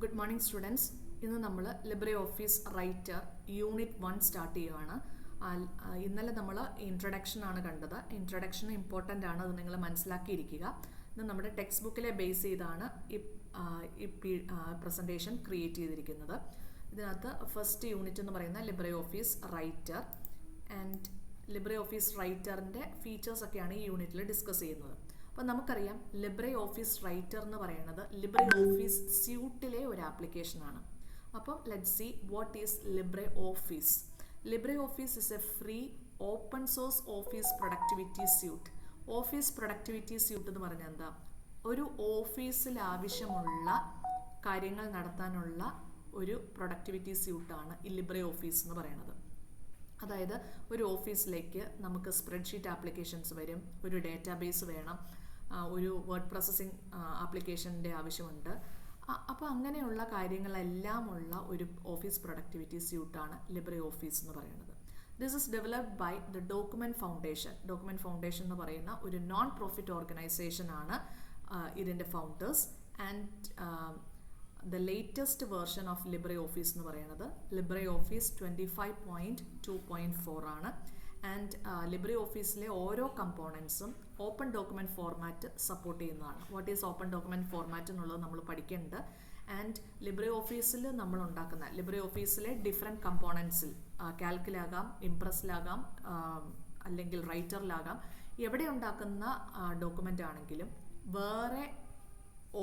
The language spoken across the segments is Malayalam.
Good morning students. ഇന്ന് നമ്മൾ Libre office writer unit 1 start ചെയ്യുകയാണ്. ഇന്നലെ നമ്മൾ ഇൻട്രഡക്ഷൻ ആണ് കണ്ടത്. ഇൻട്രഡക്ഷൻ ഇമ്പോർട്ടൻ്റ് ആണ്, അത് നിങ്ങൾ മനസ്സിലാക്കിയിരിക്കുക. ഇന്ന് നമ്മുടെ ടെക്സ്റ്റ് ബുക്കിലെ ബേസ് ചെയ്താണ് ഈ പ്രസൻറ്റേഷൻ ക്രിയേറ്റ് ചെയ്തിരിക്കുന്നത്. ഇതിനകത്ത് ഫസ്റ്റ് യൂണിറ്റ് എന്ന് പറയുന്ന LibreOffice Writer and LibreOffice റൈറ്ററിൻ്റെ ഫീച്ചേഴ്സൊക്കെയാണ് ഈ യൂണിറ്റിൽ ഡിസ്കസ് ചെയ്യുന്നത്. അപ്പോൾ നമുക്കറിയാം ലിബ്രെ ഓഫീസ് റൈറ്റർ എന്ന് പറയുന്നത് ലിബ്രെ ഓഫീസ് സ്യൂട്ടിലെ ഒരു ആപ്ലിക്കേഷനാണ്. അപ്പം let's see what is LibreOffice. LibreOffice is a free open source office productivity suite. Office productivity suite എന്ന് പറഞ്ഞാൽ എന്താ? ഒരു ഓഫീസിൽ ആവശ്യമുള്ള കാര്യങ്ങൾ നടത്താനുള്ള ഒരു പ്രൊഡക്ടിവിറ്റി സ്യൂട്ടാണ് ഈ ലിബ്രെ ഓഫീസ് എന്ന് പറയുന്നത്. അതായത് ഒരു ഓഫീസിലേക്ക് നമുക്ക് സ്പ്രെഡ്ഷീറ്റ് ആപ്ലിക്കേഷൻസ് വരും, ഒരു ഡേറ്റാബേസ് വേണം, ഒരു വേർഡ് പ്രോസസ്സിംഗ് ആപ്ലിക്കേഷൻ്റെ ആവശ്യമുണ്ട്. അപ്പോൾ അങ്ങനെയുള്ള കാര്യങ്ങളെല്ലാം ഉള്ള ഒരു ഓഫീസ് പ്രൊഡക്ടിവിറ്റി സ്യൂട്ടാണ് ലിബ്രെ ഓഫീസ് എന്ന് പറയുന്നത്. This is developed by the Document Foundation. Document Foundation എന്ന് പറയുന്ന ഒരു നോൺ പ്രോഫിറ്റ് ഓർഗനൈസേഷൻ ആണ് ഇതിൻ്റെ founders. And the latest version of LibreOffice എന്ന് പറയുന്നത് ലിബ്രെ ഓഫീസ് 25.2.4 ആണ്. ആൻഡ് ലിബ്രെ ഓഫീസിലെ ഓരോ കമ്പോണൻസും ഓപ്പൺ ഡോക്യുമെൻറ്റ് ഫോർമാറ്റ് സപ്പോർട്ട് ചെയ്യുന്നതാണ്. What is open document format എന്നുള്ളത് നമ്മൾ പഠിക്കേണ്ടത്. ആൻഡ് ലിബ്രെ ഓഫീസിൽ നമ്മൾ ഉണ്ടാക്കുന്ന ലിബ്രെ ഓഫീസിലെ ഡിഫറെൻറ്റ് കമ്പോണൻസിൽ കാൽക്കിലാകാം, ഇംപ്രസ്സിലാകാം, അല്ലെങ്കിൽ റൈറ്ററിലാകാം, എവിടെ ഉണ്ടാക്കുന്ന ഡോക്യുമെൻ്റ് ആണെങ്കിലും വേറെ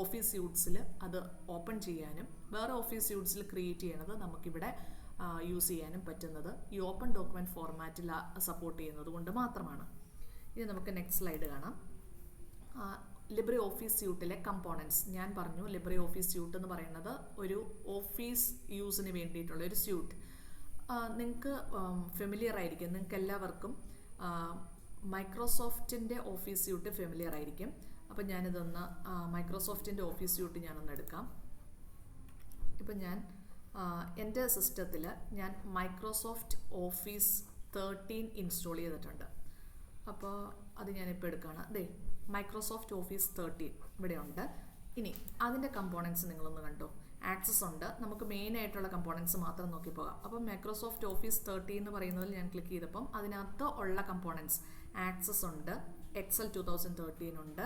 ഓഫീസ് സ്യൂട്ട്സിൽ അത് ഓപ്പൺ ചെയ്യാനും വേറെ ഓഫീസ് സ്യൂട്ട്സിൽ ക്രിയേറ്റ് ചെയ്യണത് നമുക്കിവിടെ യൂസ് ചെയ്യാനും പറ്റുന്നത് ഈ ഓപ്പൺ ഡോക്യുമെൻറ്റ് ഫോർമാറ്റിൽ സപ്പോർട്ട് ചെയ്യുന്നത് കൊണ്ട് മാത്രമാണ്. ഇനി നമുക്ക് നെക്സ്റ്റ് സ്ലൈഡ് കാണാം. ലിബ്രെ ഓഫീസ് സ്യൂട്ടിലെ കമ്പോണൻസ് ഞാൻ പറഞ്ഞു. ലിബ്രെ ഓഫീസ് സ്യൂട്ട് എന്ന് പറയുന്നത് ഒരു ഓഫീസ് യൂസിന് വേണ്ടിയിട്ടുള്ള ഒരു സ്യൂട്ട്. നിങ്ങൾക്ക് ഫെമിലിയർ ആയിരിക്കും, നിങ്ങൾക്ക് എല്ലാവർക്കും മൈക്രോസോഫ്റ്റിൻ്റെ ഓഫീസ് സ്യൂട്ട് ഫെമിലിയർ ആയിരിക്കും. അപ്പം ഞാനിതൊന്ന് മൈക്രോസോഫ്റ്റിൻ്റെ ഓഫീസ് സ്യൂട്ട് ഞാനൊന്ന് എടുക്കാം. ഇപ്പം ഞാൻ എൻ്റെ സിസ്റ്റത്തിൽ ഞാൻ മൈക്രോസോഫ്റ്റ് ഓഫീസ് 13 ഇൻസ്റ്റാൾ ചെയ്തിട്ടുണ്ട്. അപ്പോൾ അത് ഞാനിപ്പോൾ എടുക്കുകയാണ്. അതെ, മൈക്രോസോഫ്റ്റ് ഓഫീസ് 13 ഇവിടെ ഉണ്ട്. ഇനി അതിൻ്റെ കമ്പോണൻസ് നിങ്ങളൊന്ന് കണ്ടോ. ആക്സസ് ഉണ്ട്, നമുക്ക് മെയിൻ ആയിട്ടുള്ള കമ്പോണൻസ് മാത്രം നോക്കി പോകാം. അപ്പം മൈക്രോസോഫ്റ്റ് ഓഫീസ് 13 എന്ന് പറയുന്നതിൽ ഞാൻ ക്ലിക്ക് ചെയ്തപ്പം അതിനകത്ത് ഉള്ള കമ്പോണൻസ് ആക്സസ് ഉണ്ട്, എക്സൽ 2013 ഉണ്ട്,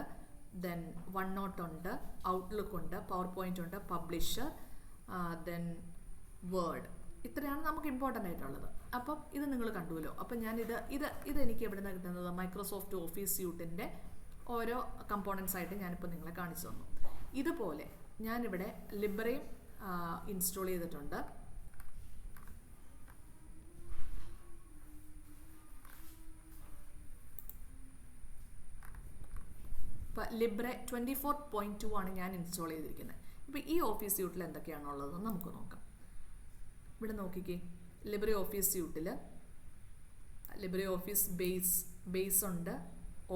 ദെൻ OneNote ഉണ്ട്, ഔട്ട്ലുക്ക് ഉണ്ട്, പവർ പോയിന്റ് ഉണ്ട്, പബ്ലിഷർ, ദെൻ വേർഡ്. ഇത്രയാണ് നമുക്ക് ഇമ്പോർട്ടൻ്റ് ആയിട്ടുള്ളത്. അപ്പം ഇത് നിങ്ങൾ കണ്ടുവല്ലോ. അപ്പം ഞാൻ ഇത് എനിക്ക് എവിടെ നിന്ന് കിട്ടുന്നത്? മൈക്രോസോഫ്റ്റ് ഓഫീസ് സ്യൂട്ടിൻ്റെ ഓരോ കമ്പോണൻസ് ആയിട്ട് ഞാനിപ്പോൾ നിങ്ങളെ കാണിച്ചു തന്നു. ഇതുപോലെ ഞാനിവിടെ ലിബ്രെയും ഇൻസ്റ്റാൾ ചെയ്തിട്ടുണ്ട്. ഇപ്പോൾ ലിബ്രെ 24.2 ആണ് ഞാൻ ഇൻസ്റ്റാൾ ചെയ്തിരിക്കുന്നത്. ഇപ്പോൾ ഈ ഓഫീസ് സ്യൂട്ടിൽ എന്തൊക്കെയാണുള്ളതെന്ന് നമുക്ക് നോക്കാം. ഇവിടെ നോക്കിക്കേ, ലിബ്രെ ഓഫീസ് സ്യൂട്ടിൽ ലിബ്രെ ഓഫീസ് ബേസ് ഉണ്ട്,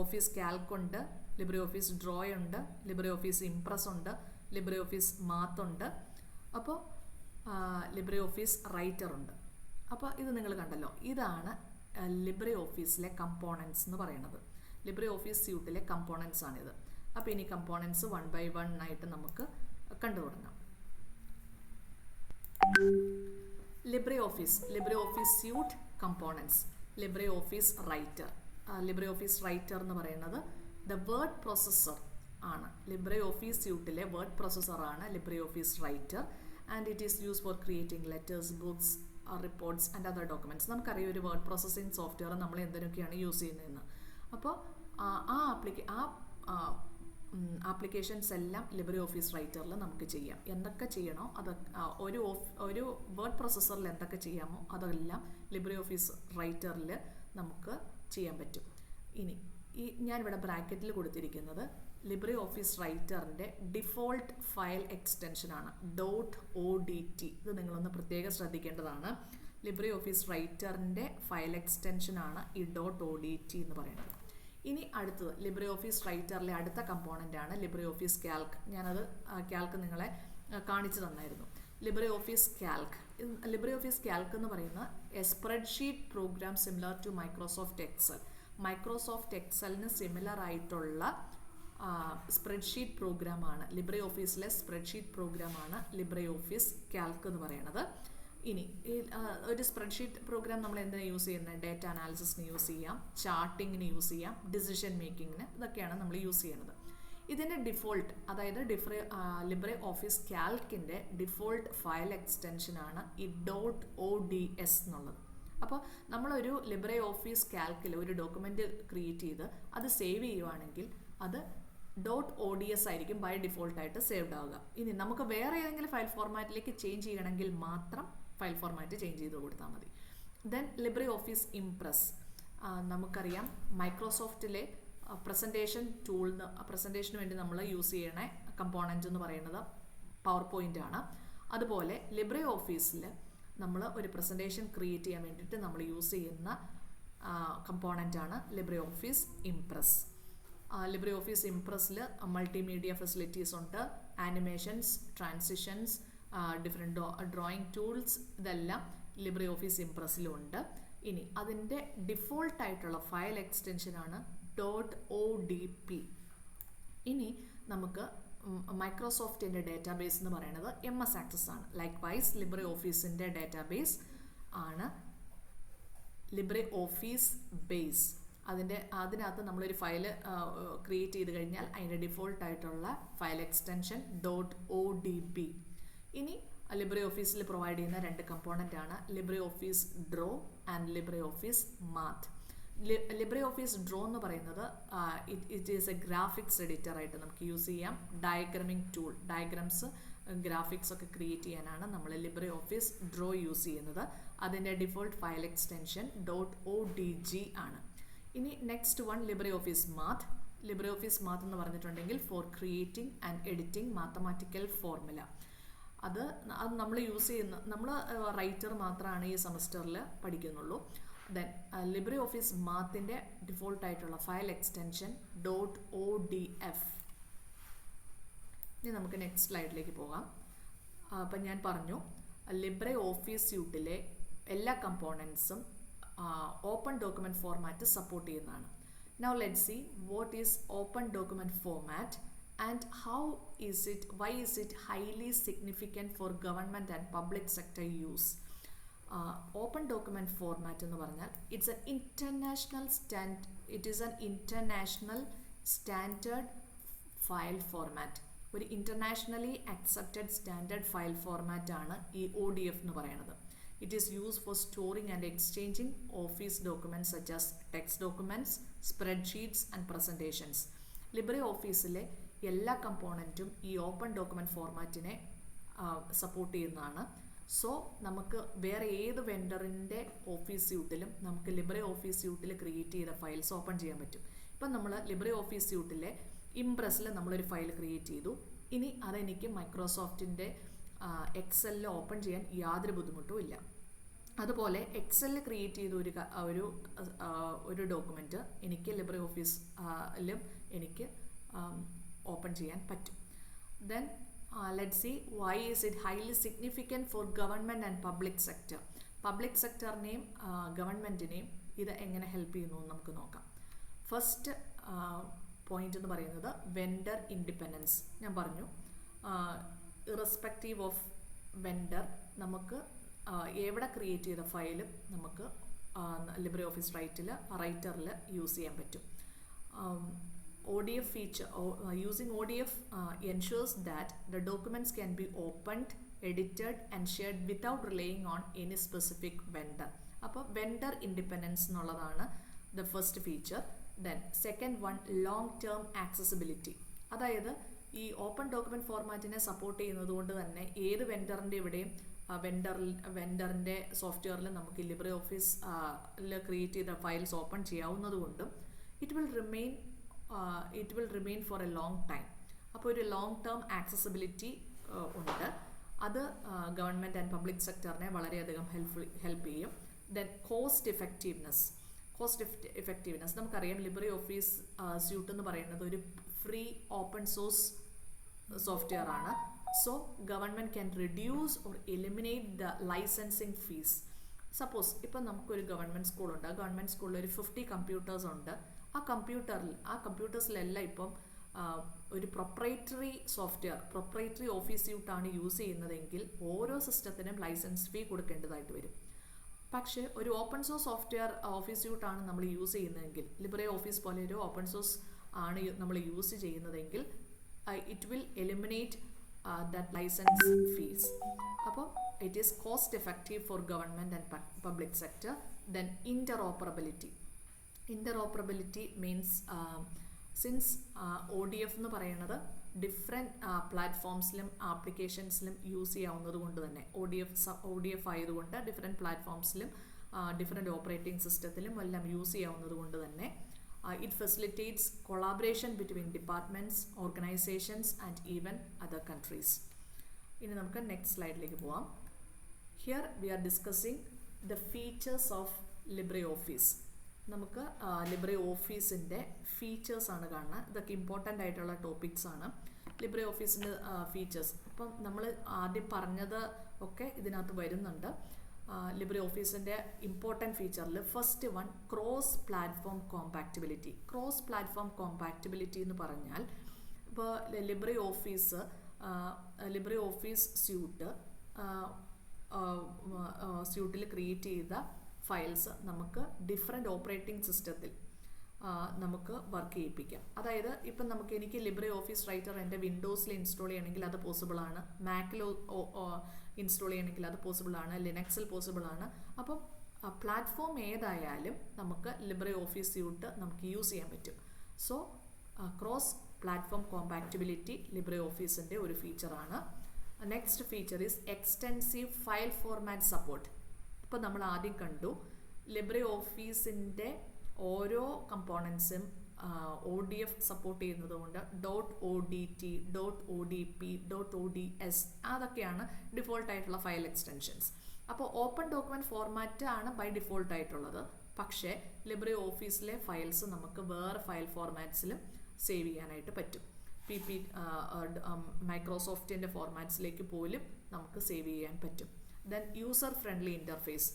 ഓഫീസ് കാൽക്ക് ഉണ്ട്, ലിബ്രെ ഓഫീസ് ഡ്രോയ് ഉണ്ട്, ലിബ്രെ ഓഫീസ് ഇംപ്രസ് ഉണ്ട്, ലിബ്രെ ഓഫീസ് മാത്ത് ഉണ്ട്, അപ്പോൾ ലിബ്രെ ഓഫീസ് റൈറ്റർ ഉണ്ട്. അപ്പോൾ ഇത് നിങ്ങൾ കണ്ടല്ലോ, ഇതാണ് ലിബ്രെ ഓഫീസിലെ കമ്പോണൻസ് എന്ന് പറയുന്നത്. ലിബ്രെ ഓഫീസ് സ്യൂട്ടിലെ കമ്പോണൻസ് ആണിത്. അപ്പോൾ ഇനി കമ്പോണൻസ് 1 by 1 ആയിട്ട് നമുക്ക് കണ്ടു തുടങ്ങാം. LibreOffice suite components, LibreOffice Writer. LibreOffice Writer എന്ന് പറയുന്നത് ദ വേർഡ് പ്രോസസ്സർ ആണ്. ലിബ്രെ ഓഫീസ് സ്യൂട്ടിലെ വേർഡ് പ്രോസസ്സർ ആണ് LibreOffice Writer. And it is use for creating letters, books, reports and other documents. നമുക്കറിയാം ഒരു വേർഡ് പ്രോസസ്സിംഗ് സോഫ്റ്റ്വെയർ നമ്മൾ എന്തിനൊക്കെയാണ് യൂസ് ചെയ്യുന്നതെന്ന്. അപ്പോൾ ആപ്ലിക്കേഷൻസ് എല്ലാം ലിബ്രെ ഓഫീസ് റൈറ്ററിൽ നമുക്ക് ചെയ്യാം. എന്തൊക്കെ ചെയ്യണോ അത് ഒരു വേർഡ് പ്രോസസ്സറിൽ എന്തൊക്കെ ചെയ്യാമോ അതെല്ലാം ലിബ്രെ ഓഫീസ് റൈറ്ററിൽ നമുക്ക് ചെയ്യാൻ പറ്റും. ഇനി ഞാനിവിടെ ബ്രാക്കറ്റിൽ കൊടുത്തിരിക്കുന്നത് ലിബ്രെ ഓഫീസ് റൈറ്ററിൻ്റെ ഡിഫോൾട്ട് ഫയൽ എക്സ്റ്റൻഷനാണ് .odt. ഇത് നിങ്ങളൊന്ന് പ്രത്യേകം ശ്രദ്ധിക്കേണ്ടതാണ്. ലിബ്രെ ഓഫീസ് റൈറ്ററിൻ്റെ ഫയൽ എക്സ്റ്റൻഷനാണ് ഈ .odt എന്ന് പറയുന്നത്. ഇനി അടുത്തത് ലിബ്രെ ഓഫീസ് റൈറ്ററിലെ അടുത്ത കമ്പോണൻ്റ് ആണ് ലിബ്രെ ഓഫീസ് കാൽക്ക്. ഞാനത് കാൽക്ക് നിങ്ങളെ കാണിച്ചു തന്നായിരുന്നു. ലിബ്രെ ഓഫീസ് കാൽക്ക് എന്ന് പറയുന്ന a spreadsheet program similar to Microsoft Excel. Microsoft എക്സലിന് സിമിലർ ആയിട്ടുള്ള സ്പ്രെഡ്ഷീറ്റ് പ്രോഗ്രാമാണ്, ലിബ്രെ ഓഫീസിലെ സ്പ്രെഡ്ഷീറ്റ് പ്രോഗ്രാമാണ് ലിബ്രെ ഓഫീസ് കാൽക്ക് എന്ന് പറയുന്നത്. ഇനി ഈ ഒരു സ്പ്രെഡ്ഷീറ്റ് പ്രോഗ്രാം നമ്മൾ എന്തിനാണ് യൂസ് ചെയ്യുന്നത്? ഡേറ്റ അനാലിസിസിന് യൂസ് ചെയ്യാം, ചാർട്ടിങ്ങിന് യൂസ് ചെയ്യാം, ഡിസിഷൻ മേക്കിങ്ങിന്, ഇതൊക്കെയാണ് നമ്മൾ യൂസ് ചെയ്യുന്നത്. ഇതിൻ്റെ ഡിഫോൾട്ട്, അതായത് ലിബ്രെ ഓഫീസ് കാൽക്കിൻ്റെ ഡിഫോൾട്ട് ഫയൽ എക്സ്റ്റൻഷനാണ് ഈ .ods എന്നുള്ളത്. അപ്പോൾ നമ്മളൊരു ലിബ്രെ ഓഫീസ് കാൽക്കിൽ ഒരു ഡോക്യുമെൻ്റ് ക്രിയേറ്റ് ചെയ്ത് അത് സേവ് ചെയ്യുവാണെങ്കിൽ അത് .ods ആയിരിക്കും ബൈ ഡിഫോൾട്ടായിട്ട് സേവ്ഡ് ആവുക. ഇനി നമുക്ക് വേറെ ഏതെങ്കിലും ഫയൽ ഫോർമാറ്റിലേക്ക് ചേഞ്ച് ചെയ്യണമെങ്കിൽ മാത്രം ഫയൽ ഫോർമാറ്റ് ചേഞ്ച് ചെയ്ത് കൊടുത്താൽ മതി. ദെൻ ലിബ്രെ ഓഫീസ് ഇംപ്രസ്, നമുക്കറിയാം മൈക്രോസോഫ്റ്റിലെ പ്രസൻറ്റേഷൻ ടൂളിന്, പ്രസൻറ്റേഷന് വേണ്ടി നമ്മൾ യൂസ് ചെയ്യണ കമ്പോണൻറ്റ് എന്ന് പറയുന്നത് പവർ പോയിൻ്റ് ആണ്. അതുപോലെ ലിബ്രെ ഓഫീസിൽ നമ്മൾ ഒരു പ്രസൻറ്റേഷൻ ക്രിയേറ്റ് ചെയ്യാൻ വേണ്ടിയിട്ട് നമ്മൾ യൂസ് ചെയ്യുന്ന കമ്പോണൻ്റാണ് LibreOffice Impress. LibreOffice ഇംപ്രസ്സിൽ മൾട്ടിമീഡിയ ഫെസിലിറ്റീസ് ഉണ്ട്, animations, transitions, different drawing tools, ഇതെല്ലാം ലിബ്രെ ഓഫീസ് ഇംപ്രസ്സിലുണ്ട്. ഇനി അതിൻ്റെ ഡിഫോൾട്ടായിട്ടുള്ള ഫയൽ എക്സ്റ്റൻഷനാണ് .odp. ഇനി നമുക്ക് മൈക്രോസോഫ്റ്റിൻ്റെ ഡേറ്റാബേസ് എന്ന് പറയുന്നത് MS ആക്സസ് ആണ്. ലൈക്ക് വൈസ് ലിബ്രെ ഓഫീസിൻ്റെ ഡേറ്റാബേസ് ആണ് ലിബ്രെ ഓഫീസ് ബേസ്. അതിനകത്ത് നമ്മളൊരു ഫയൽ ക്രിയേറ്റ് ചെയ്ത് കഴിഞ്ഞാൽ അതിൻ്റെ ഡിഫോൾട്ടായിട്ടുള്ള ഫയൽ എക്സ്റ്റൻഷൻ .odb. ഇനി ലിബ്രെ ഓഫീസിൽ പ്രൊവൈഡ് ചെയ്യുന്ന രണ്ട് കമ്പോണൻ്റ് ആണ് Libre office draw and LibreOffice Math. Libre office draw എന്ന് പറയുന്നത് it is A graphics editor ആയിട്ട് നമുക്ക് യൂസ് ചെയ്യാം. ഡയഗ്രമിംഗ് ടൂൾ, ഡയഗ്രംസ്, ഗ്രാഫിക്സ് ഒക്കെ ക്രിയേറ്റ് ചെയ്യാനാണ് നമ്മൾ ലിബ്രെ ഓഫീസ് ഡ്രോ യൂസ് ചെയ്യുന്നത്. അതിൻ്റെ ഡിഫോൾട്ട് ഫയൽ എക്സ്റ്റൻഷൻ .odg ആണ്. ഇനി next one LibreOffice Math. LibreOffice Math എന്ന് പറഞ്ഞിട്ടുണ്ടെങ്കിൽ for creating and editing mathematical formula. അത് നമ്മൾ യൂസ് ചെയ്യുന്ന, നമ്മൾ റൈറ്റർ മാത്രമാണ് ഈ സെമസ്റ്ററിൽ പഠിക്കുന്നുള്ളൂ. ദെൻ ലിബ്രെ ഓഫീസ് മാത്തിൻ്റെ ഡിഫോൾട്ടായിട്ടുള്ള ഫയൽ എക്സ്റ്റൻഷൻ .odf. ഇനി നമുക്ക് നെക്സ്റ്റ് സ്ലൈഡിലേക്ക് പോകാം. അപ്പം ഞാൻ പറഞ്ഞു ലിബ്രെ ഓഫീസ് സ്യൂട്ടിലെ എല്ലാ കമ്പോണൻസും ഓപ്പൺ ഡോക്യുമെൻറ്റ് ഫോർമാറ്റ് സപ്പോർട്ട് ചെയ്യുന്നതാണ്. Now let's see what is open document format and why is it highly significant for government and public sector use. Open document format എന്ന് പറഞ്ഞാൽ it is an international standard file format. ഒരു internationally accepted standard file format ആണ് ഈ ODF എന്ന് പറയുന്നത്. It is used for storing and exchanging office documents such as text documents, spreadsheets and presentations. Libre ഓഫീസിലെ എല്ലാ കമ്പോണൻറ്റും ഈ ഓപ്പൺ ഡോക്യുമെൻറ്റ് ഫോർമാറ്റിനെ സപ്പോർട്ട് ചെയ്യുന്നതാണ്. സോ നമുക്ക് വേറെ ഏത് വെൻഡറിൻ്റെ ഓഫീസ് സ്യൂട്ടിലും നമുക്ക് ലിബ്രെ ഓഫീസ് സ്യൂട്ടിൽ ക്രിയേറ്റ് ചെയ്ത ഫയൽസ് ഓപ്പൺ ചെയ്യാൻ പറ്റും. ഇപ്പം നമ്മൾ ലിബ്രെ ഓഫീസ് സ്യൂട്ടിലെ ഇംപ്രസ്സിൽ നമ്മളൊരു ഫയൽ ക്രിയേറ്റ് ചെയ്തു. ഇനി അതെനിക്ക് മൈക്രോസോഫ്റ്റിൻ്റെ എക്സലിൽ ഓപ്പൺ ചെയ്യാൻ യാതൊരു ബുദ്ധിമുട്ടും ഇല്ല. അതുപോലെ എക്സലിൽ ക്രിയേറ്റ് ചെയ്ത ഒരു ഡോക്യുമെൻറ്റ് എനിക്ക് ലിബ്രെ ഓഫീസിലും എനിക്ക് ഓപ്പൺ ചെയ്യാൻ പറ്റും. Then let's see why is it highly significant for government and public sector. Public സെക്ടറിനെയും ഗവൺമെൻറ്റിനെയും ഇത് എങ്ങനെ ഹെൽപ്പ് ചെയ്യുന്നു എന്ന് നമുക്ക് നോക്കാം. ഫസ്റ്റ് പോയിന്റ് എന്ന് പറയുന്നത് വെൻഡർ ഇൻഡിപെൻഡൻസ്. ഞാൻ പറഞ്ഞു ഇറസ്പെക്റ്റീവ് ഓഫ് വെൻഡർ നമുക്ക് എവിടെ ക്രിയേറ്റ് ചെയ്ത ഫയലും നമുക്ക് ലിബ്രെ ഓഫീസ് റൈറ്ററിൽ യൂസ് ചെയ്യാൻ പറ്റും. ODF feature, using ODF ensures that the documents can be opened, edited and shared without relying on any specific vendor. അപ്പോൾ വെൻഡർ ഇൻഡിപെൻഡൻസ് എന്നുള്ളതാണ് the first feature. Then second one, long term accessibility. അതായത് ഈ ഓപ്പൺ ഡോക്യുമെൻറ്റ് ഫോർമാറ്റിനെ സപ്പോർട്ട് ചെയ്യുന്നത് കൊണ്ട് തന്നെ ഏത് വെൻഡറിൻ്റെ ഇവിടെയും വെൻഡറിൻ്റെ സോഫ്റ്റ്വെയറിൽ നമുക്ക് ലിബ്രെ ഓഫീസിൽ ക്രിയേറ്റ് ചെയ്ത ഫയൽസ് ഓപ്പൺ ചെയ്യാവുന്നത് കൊണ്ടും it will remain for a long time. അപ്പോൾ ഒരു ലോങ് ടേം ആക്സസിബിലിറ്റി ഉണ്ട്. അത് ഗവൺമെൻറ് ആൻഡ് പബ്ലിക് സെക്ടറിനെ വളരെയധികം ഹെൽപ്പ് ചെയ്യും. ദെൻ കോസ്റ്റ് എഫക്റ്റീവ്നെസ് നമുക്കറിയാം ലിബ്രെ ഓഫീസ് സ്യൂട്ട് എന്ന് പറയുന്നത് ഒരു ഫ്രീ ഓപ്പൺ സോഴ്സ് സോഫ്റ്റ്വെയർ ആണ്. So government can reduce or eliminate the licensing fees. Suppose ഇപ്പം നമുക്കൊരു ഗവൺമെൻറ് സ്കൂളുണ്ട്. ആ ഗവൺമെൻറ് സ്കൂളിൽ ഒരു 50 കമ്പ്യൂട്ടേഴ്സ് ഉണ്ട്. ആ കമ്പ്യൂട്ടേഴ്സിലെല്ലാം ഇപ്പം ഒരു പ്രൊപ്രൈറ്ററി സോഫ്റ്റ്വെയർ, പ്രൊപ്രൈറ്ററി ഓഫീസ് സ്യൂട്ടാണ് യൂസ് ചെയ്യുന്നതെങ്കിൽ ഓരോ സിസ്റ്റത്തിനും ലൈസൻസ് ഫീ കൊടുക്കേണ്ടതായിട്ട് വരും. പക്ഷേ ഒരു ഓപ്പൺ സോഴ്സ് സോഫ്റ്റ്വെയർ ഓഫീസ് സ്യൂട്ടാണ് നമ്മൾ യൂസ് ചെയ്യുന്നതെങ്കിൽ, ലിബ്രെ ഓഫീസ് പോലെ ഒരു ഓപ്പൺ സോഴ്സ് ആണ് നമ്മൾ യൂസ് ചെയ്യുന്നതെങ്കിൽ it will eliminate that license fees. അപ്പോൾ it is cost effective for government and public sector. Then interoperability means since ODF എന്ന് പറയുന്നത് ഡിഫറെൻറ്റ് പ്ലാറ്റ്ഫോംസിലും ആപ്ലിക്കേഷൻസിലും യൂസ് ചെയ്യാവുന്നത് കൊണ്ട് തന്നെ, ODF ആയതുകൊണ്ട് ഡിഫറെൻറ്റ് പ്ലാറ്റ്ഫോംസിലും ഡിഫറെൻറ്റ് ഓപ്പറേറ്റിംഗ് സിസ്റ്റത്തിലും എല്ലാം യൂസ് ചെയ്യാവുന്നത് കൊണ്ട് തന്നെ it facilitates collaboration between departments, organizations and even other countries. ഇനി നമുക്ക് നെക്സ്റ്റ് സ്ലൈഡിലേക്ക് പോവാം. Here we are discussing the features of LibreOffice. നമുക്ക് LibreOfficeൻ്റെ ഫീച്ചേഴ്സ് ആണ് കാണുന്നത്. ഇതൊക്കെ ഇമ്പോർട്ടൻ്റ് ആയിട്ടുള്ള ടോപ്പിക്സ് ആണ്. LibreOfficeൻ്റെ ഫീച്ചേഴ്സ് അപ്പം നമ്മൾ ആദ്യം പറഞ്ഞത് ഒക്കെ ഇതിനകത്ത് വരുന്നുണ്ട്. LibreOfficeൻ്റെ ഇമ്പോർട്ടൻറ്റ് ഫീച്ചറിൽ first one cross platform compatibility. Cross platform compatibility എന്ന് പറഞ്ഞാൽ ഇപ്പോൾ LibreOffice സ്യൂട്ടിൽ ക്രിയേറ്റ് ചെയ്ത ഫയൽസ് നമുക്ക് ഡിഫറെൻറ്റ് ഓപ്പറേറ്റിംഗ് സിസ്റ്റത്തിൽ നമുക്ക് വർക്ക് ചെയ്യിപ്പിക്കാം. അതായത് ഇപ്പം എനിക്ക് LibreOffice റൈറ്റർ എൻ്റെ വിൻഡോസിൽ ഇൻസ്റ്റാൾ ചെയ്യണമെങ്കിൽ അത് പോസിബിളാണ്, മാക്കിൽ ഇൻസ്റ്റാൾ ചെയ്യണമെങ്കിൽ അത് പോസിബിളാണ്, ലിനക്സിൽ പോസിബിളാണ്. അപ്പം പ്ലാറ്റ്ഫോം ഏതായാലും നമുക്ക് LibreOffice സ്യൂട്ട് നമുക്ക് യൂസ് ചെയ്യാൻ പറ്റും. സോ ക്രോസ് പ്ലാറ്റ്ഫോം കോമ്പാക്റ്റിബിലിറ്റി LibreOfficeൻ്റെ ഒരു ഫീച്ചറാണ്. Next feature is extensive file format support. ഇപ്പോൾ നമ്മൾ ആദ്യം കണ്ടു LibreOfficeൻ്റെ ഓരോ കമ്പോണൻസും ODF സപ്പോർട്ട് ചെയ്യുന്നത് കൊണ്ട് .odt, .odp, .ods അതൊക്കെയാണ് ഡിഫോൾട്ട് ആയിട്ടുള്ള ഫയൽ എക്സ്റ്റൻഷൻസ്. അപ്പോൾ ഓപ്പൺ ഡോക്യുമെൻറ്റ് ഫോർമാറ്റ് ആണ് ബൈ ഡിഫോൾട്ട് ആയിട്ടുള്ളത്. പക്ഷേ LibreOfficeലെ ഫയൽസ് നമുക്ക് വേറെ ഫയൽ ഫോർമാറ്റ്സിലും സേവ് ചെയ്യാനായിട്ട് പറ്റും. മൈക്രോസോഫ്റ്റിൻ്റെ ഫോർമാറ്റ്സിലേക്ക് പോലും നമുക്ക് സേവ് ചെയ്യാൻ പറ്റും. Then user friendly interface,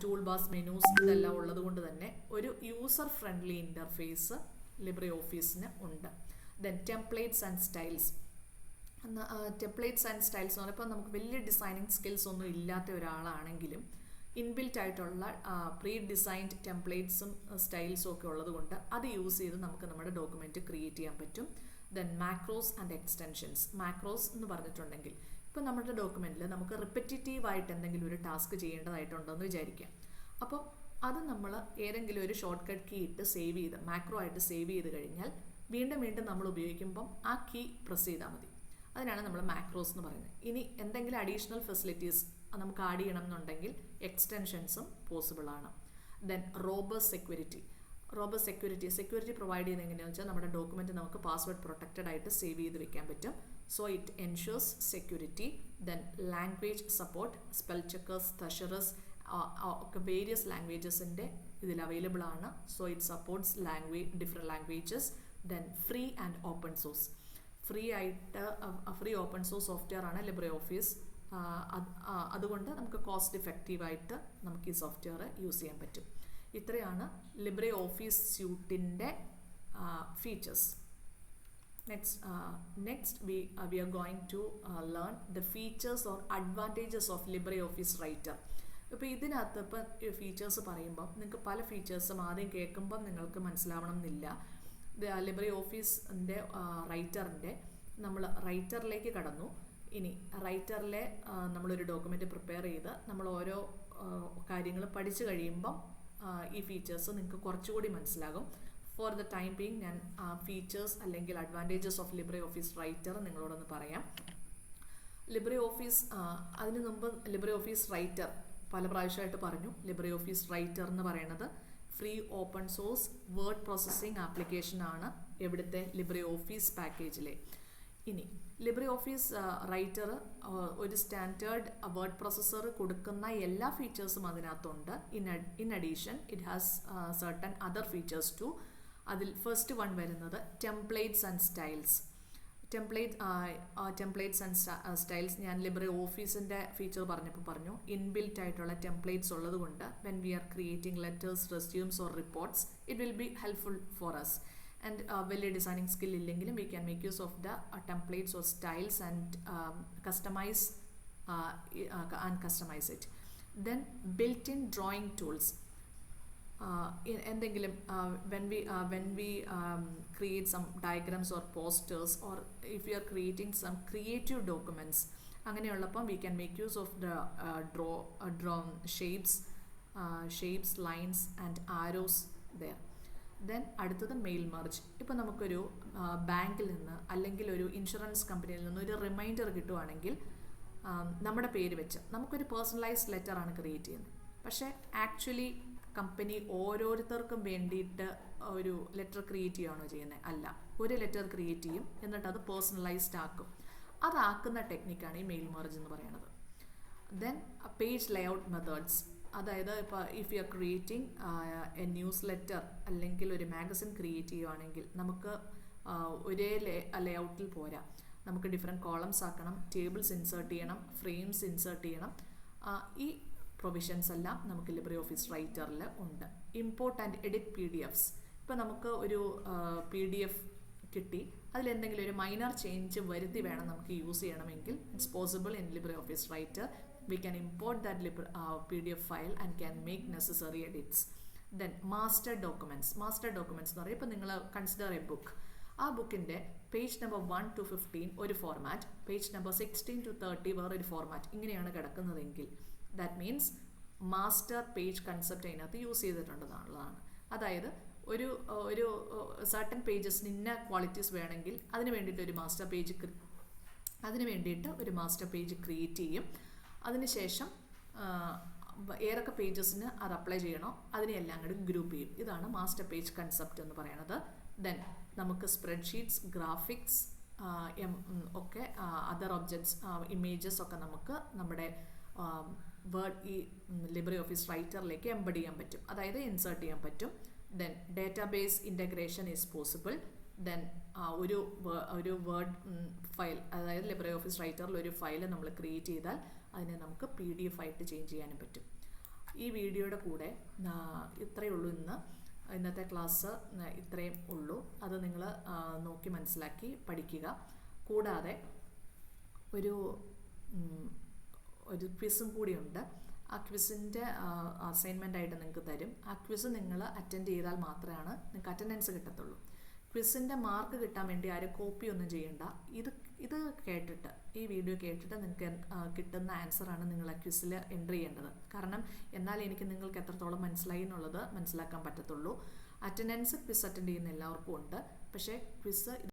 tool bars, menus ഇതെല്ലാം ഉള്ളത് കൊണ്ട് തന്നെ ഒരു യൂസർ ഫ്രണ്ട്ലി ഇൻ്റർഫേസ് LibreOfficeന് ഉണ്ട്. Then templates and styles. Templates and styles എന്ന് പറയുമ്പോൾ നമുക്ക് വലിയ ഡിസൈനിങ് സ്കിൽസ് ഒന്നും ഇല്ലാത്ത ഒരാളാണെങ്കിലും ഇൻബിൽറ്റ് ആയിട്ടുള്ള പ്രീ ഡിസൈൻഡ് ടെംപ്ലേറ്റ്സും സ്റ്റൈൽസും ഒക്കെ ഉള്ളത് കൊണ്ട് അത് യൂസ് ചെയ്ത് നമുക്ക് നമ്മുടെ ഡോക്യുമെൻറ്റ് ക്രിയേറ്റ് ചെയ്യാൻ പറ്റും. Then macros and extensions. Macros എന്ന് പറഞ്ഞിട്ടുണ്ടെങ്കിൽ ഇപ്പോൾ നമ്മുടെ ഡോക്യുമെൻറ്റിൽ നമുക്ക് റിപ്പറ്റീറ്റീവായിട്ട് എന്തെങ്കിലും ഒരു ടാസ്ക് ചെയ്യേണ്ടതായിട്ടുണ്ടെന്ന് വിചാരിക്കാം. അപ്പോൾ അത് നമ്മൾ ഏതെങ്കിലും ഒരു ഷോർട്ട് കട്ട് കീ ഇട്ട് സേവ് ചെയ്ത് മാക്രോ ആയിട്ട് സേവ് ചെയ്ത് കഴിഞ്ഞാൽ വീണ്ടും നമ്മൾ ഉപയോഗിക്കുമ്പം ആ കീ പ്രസ് ചെയ്താൽ മതി. അതിനാണ് നമ്മൾ മാക്രോസ് എന്ന് പറയുന്നത്. ഇനി എന്തെങ്കിലും അഡീഷണൽ ഫെസിലിറ്റീസ് നമുക്ക് ആഡ് ചെയ്യണം എന്നുണ്ടെങ്കിൽ എക്സ്റ്റൻഷൻസും പോസിബിളാണ്. ദെൻ റോബസ്റ്റ് സെക്യൂരിറ്റി പ്രൊവൈഡ് ചെയ്യുന്നത് എങ്ങനെയാണെന്ന് വെച്ചാൽ നമ്മുടെ ഡോക്യുമെൻറ്റ് നമുക്ക് പാസ്വേഡ് പ്രൊട്ടക്റ്റഡ് ആയിട്ട് സേവ് ചെയ്ത് വെക്കാൻ പറ്റും. So it ensures security. Then language support, spell checkers, thesaurus ഒക്കെ വേരിയസ് ലാംഗ്വേജസിൻ്റെ ഇതിൽ അവൈലബിൾ ആണ്. So it supports different languages. Then free and open source. Free open source software ആണ് LibreOffice. അതുകൊണ്ട് നമുക്ക് കോസ്റ്റ് ഇഫക്റ്റീവായിട്ട് നമുക്ക് ഈ സോഫ്റ്റ്വെയർ യൂസ് ചെയ്യാൻ പറ്റും. ഇത്രയാണ് LibreOffice സ്യൂട്ടിൻ്റെ features. Next we are going to learn the features or advantages of LibreOffice Writer. ഇപ്പോൾ ഇതിനകത്ത് ഇപ്പോൾ ഫീച്ചേഴ്സ് പറയുമ്പോൾ നിങ്ങൾക്ക് പല ഫീച്ചേഴ്സും ആദ്യം കേൾക്കുമ്പം നിങ്ങൾക്ക് മനസ്സിലാവണം എന്നില്ല. LibreOfficeൻ്റെ റൈറ്ററിൻ്റെ നമ്മൾ റൈറ്ററിലേക്ക് കടന്നു. ഇനി റൈറ്ററിലെ നമ്മളൊരു ഡോക്യുമെൻറ്റ് പ്രിപ്പയർ ചെയ്ത് നമ്മൾ ഓരോ കാര്യങ്ങൾ പഠിച്ചു കഴിയുമ്പം ഈ ഫീച്ചേഴ്സ് നിങ്ങൾക്ക് കുറച്ചുകൂടി മനസ്സിലാകും. ഫോർ ദ ടൈം ബീങ് ഞാൻ ഫീച്ചേഴ്സ് അല്ലെങ്കിൽ അഡ്വാൻറ്റേജസ് ഓഫ് LibreOffice റൈറ്റർ നിങ്ങളോടൊന്ന് പറയാം. അതിനു മുമ്പ് LibreOffice റൈറ്റർ പല പ്രാവശ്യമായിട്ട് പറഞ്ഞു. LibreOffice റൈറ്റർ എന്ന് പറയുന്നത് free open source word processing application ആണ് എവിടുത്തെ LibreOffice പാക്കേജിലെ. ഇനി LibreOffice റൈറ്റർ ഒരു സ്റ്റാൻഡേർഡ് വേർഡ് പ്രോസസ്സർ കൊടുക്കുന്ന എല്ലാ ഫീച്ചേഴ്സും അതിനകത്തുണ്ട്. In addition it has certain other features too. അതിൽ ഫസ്റ്റ് വൺ വരുന്നത് templates and styles. Templates and styles ഞാൻ LibreOfficeൻ്റെ ഫീച്ചർ പറഞ്ഞപ്പോൾ പറഞ്ഞു ഇൻബിൽറ്റ് ആയിട്ടുള്ള ടെംപ്ലേറ്റ്സ് ഉള്ളത് കൊണ്ട് when we are creating letters, resumes or reports it will be helpful for us. And വലിയ ഡിസൈനിങ് സ്കിൽ ഇല്ലെങ്കിലും we can make use of the templates or styles and customise it. Then built in drawing tools. എന്തെങ്കിലും when we create some diagrams or posters, or if we are creating some creative documents, അങ്ങനെയുള്ളപ്പം we can make use of the draw shapes, lines and arrows there. Then അടുത്തത് മെയിൽ മർജ്. ഇപ്പോൾ നമുക്കൊരു ബാങ്കിൽ നിന്ന് അല്ലെങ്കിൽ ഒരു ഇൻഷുറൻസ് കമ്പനിയിൽ നിന്ന് ഒരു റിമൈൻഡർ കിട്ടുവാണെങ്കിൽ നമ്മുടെ പേര് വെച്ച് നമുക്കൊരു പേഴ്സണലൈസ്ഡ് ലെറ്ററാണ് ക്രിയേറ്റ് ചെയ്യുന്നത്. പക്ഷേ ആക്ച്വലി കമ്പനി ഓരോരുത്തർക്കും വേണ്ടിയിട്ട് ഒരു ലെറ്റർ ക്രിയേറ്റ് ചെയ്യുകയാണോ ചെയ്യുന്നത്? അല്ല, ഒരു ലെറ്റർ ക്രിയേറ്റ് ചെയ്യും, എന്നിട്ട് അത് പേഴ്സണലൈസ്ഡ് ആക്കും. അതാക്കുന്ന ടെക്നിക്കാണ് ഈ മെയിൽ മെർജ് എന്ന് പറയുന്നത്. Then page layout methods. അതായത് ഇപ്പോൾ if you are creating A news letter അല്ലെങ്കിൽ ഒരു മാഗസിൻ ക്രിയേറ്റ് ചെയ്യുകയാണെങ്കിൽ നമുക്ക് ഒരേ ലേഔട്ടിൽ പോരാ. നമുക്ക് ഡിഫറെൻറ്റ് കോളംസ് ആക്കണം, ടേബിൾസ് ഇൻസേർട്ട് ചെയ്യണം, ഫ്രെയിംസ് ഇൻസേർട്ട് ചെയ്യണം. ഈ പ്രൊവിഷൻസ് എല്ലാം നമുക്ക് ലിബ്രിയോഫീസ് റൈറ്ററിൽ ഉണ്ട്. Import and edit PDFs. ഇപ്പോൾ നമുക്ക് ഒരു PDF കിട്ടി, അതിലെന്തെങ്കിലും ഒരു മൈനർ ചേഞ്ച് വരുത്തി വേണം നമുക്ക് യൂസ് ചെയ്യണമെങ്കിൽ it's possible in LibreOffice writer. We can import that PDF file and can make necessary edits. Then master documents എന്ന് പറയുമ്പോൾ ഇപ്പോൾ നിങ്ങൾ കൺസിഡർ എ ബുക്ക്. ആ ബുക്കിൻ്റെ പേജ് നമ്പർ 1 to 15 ഒരു ഫോർമാറ്റ്, പേജ് നമ്പർ 16 to 30 വേറൊരു ഫോർമാറ്റ്, ഇങ്ങനെയാണ് കിടക്കുന്നതെങ്കിൽ that means master page concept അതിനകത്ത് യൂസ് ചെയ്തിട്ടുണ്ടെന്നുള്ളതാണ്. അതായത് ഒരു സർട്ടൻ പേജസിന് ഇന്ന ക്വാളിറ്റീസ് വേണമെങ്കിൽ അതിന് വേണ്ടിയിട്ട് ഒരു മാസ്റ്റർ പേജ് ക്രിയേറ്റ് ചെയ്യും. അതിനുശേഷം ഏതൊക്കെ പേജസിന് അത് അപ്ലൈ ചെയ്യണോ അതിനെല്ലാം കൂടി ഗ്രൂപ്പ് ചെയ്യും. ഇതാണ് മാസ്റ്റർ പേജ് കൺസെപ്റ്റ് എന്ന് പറയുന്നത്. ദെൻ നമുക്ക് സ്പ്രെഡ്ഷീറ്റ്സ്, ഗ്രാഫിക്സ് ഒക്കെ അതർ ഒബ്ജക്ട്സ്, ഇമേജസ് ഒക്കെ നമുക്ക് നമ്മുടെ വേർഡ് ഈ ലിബ്രിയോഫീസ് റൈറ്ററിലേക്ക് എംബഡ് ചെയ്യാൻ പറ്റും, അതായത് ഇൻസേർട്ട് ചെയ്യാൻ പറ്റും. Then database integration is possible. Then ഒരു വേർഡ് ഫയൽ, അതായത് ലിബ്രിയോഫീസ് റൈറ്ററിൽ ഒരു ഫയൽ നമ്മൾ ക്രിയേറ്റ് ചെയ്താൽ അതിനെ നമുക്ക് PDF ആയിട്ട് ചേഞ്ച് ചെയ്യാനും പറ്റും. ഈ വീഡിയോയുടെ കൂടെ ഇത്രയേ ഉള്ളൂ. ഇന്നത്തെ ക്ലാസ് ഇത്രയും ഉള്ളൂ. അത് നിങ്ങൾ നോക്കി മനസ്സിലാക്കി പഠിക്കുക. കൂടാതെ ഒരു ക്വിസും കൂടിയുണ്ട്. ആ ക്വിസിൻ്റെ അസൈൻമെൻ്റ് ആയിട്ട് നിങ്ങൾക്ക് തരും. ആ ക്വിസ് നിങ്ങൾ അറ്റൻഡ് ചെയ്താൽ മാത്രമാണ് നിങ്ങൾക്ക് അറ്റൻഡൻസ് കിട്ടത്തുള്ളൂ. ക്വിസിൻ്റെ മാർക്ക് കിട്ടാൻ വേണ്ടി ആരും കോപ്പി ഒന്നും ചെയ്യണ്ട. ഇത് കേട്ടിട്ട്, ഈ വീഡിയോ കേട്ടിട്ട് നിങ്ങൾക്ക് കിട്ടുന്ന ആൻസറാണ് നിങ്ങൾ ആ ക്വിസിൽ എൻ്റർ ചെയ്യേണ്ടത്. കാരണം എന്നാൽ എനിക്ക് നിങ്ങൾക്ക് എത്രത്തോളം മനസ്സിലായി എന്നുള്ളത് മനസ്സിലാക്കാൻ പറ്റത്തുള്ളൂ. അറ്റൻഡൻസ് ക്വിസ് അറ്റൻഡ് ചെയ്യുന്ന എല്ലാവർക്കും ഉണ്ട്. പക്ഷേ ക്വിസ്